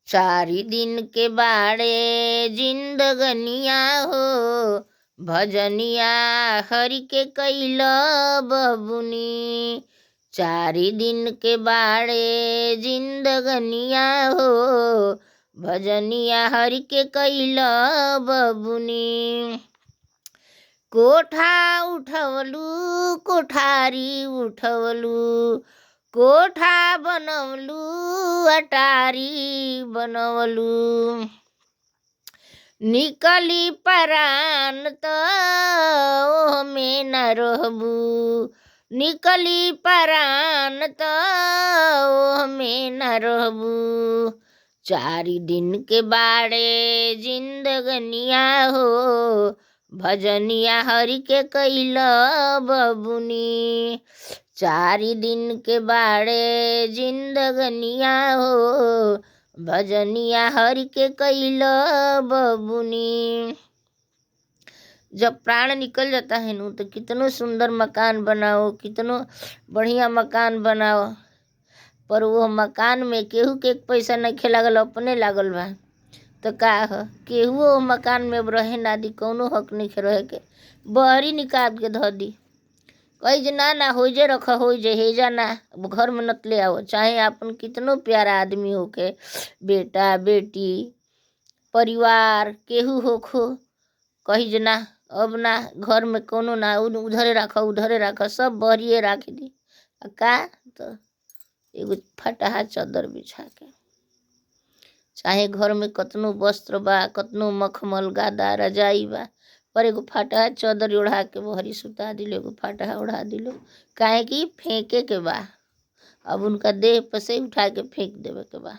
चारि दिन के बाड़े जिंदगनिया हो, भजनिया हरि के कैल बबुनी। चारि दिन के बाड़े जिंदगनिया हो, भजनिया हरि के कैल बबुनी। कोठा उठवलू कोठारी उठवलू, कोठा बनवलू अटारी बनवलू। निकली परान त ओहमे न रहबू, निकली परान त ओहमे न रहबू। चारि दिन के बाड़े जिंदगनिया हो, भजनिया हरि के कैल बबुनी। चारि दिन के बाड़े जिंदगनिया हो, भजनिया हरि के कैल बबुनी। जब प्राण निकल जाता है नु तो कितनो सुंदर मकान बनाओ, कितनो बढ़िया मकान बनाओ, पर वो मकान में केहू के पैसा नहीं लागल, अपने लागल बा। तो का ह, केहू मकान में रहे ना दी, कौनो हक नहीं रहे के, बहरी निकाल के धो दी। कही जे ना हो जे रख हो जे हेजा ना घर में नत ले आओ। चाहे अपन कितनो प्यारा आदमी होके, बेटा बेटी परिवार केहू होखो, कही जे ना अब ना घर में कोनो ना, उधरे राख सब बहरिए राख दी। का तो एगो फटहा चादर बिछा के, चाहे घर में कतनो वस्त्र बा, कतनो मखमल गादा रजाई बा, पर एगो फटहा चादर ओढ़ा के बहरी सुता दिलो, एगो फटहा ओढ़ा दिलो। काहे कि फेंके के बा, अब उनका देह पर से उठा के फेंक देवे के बा।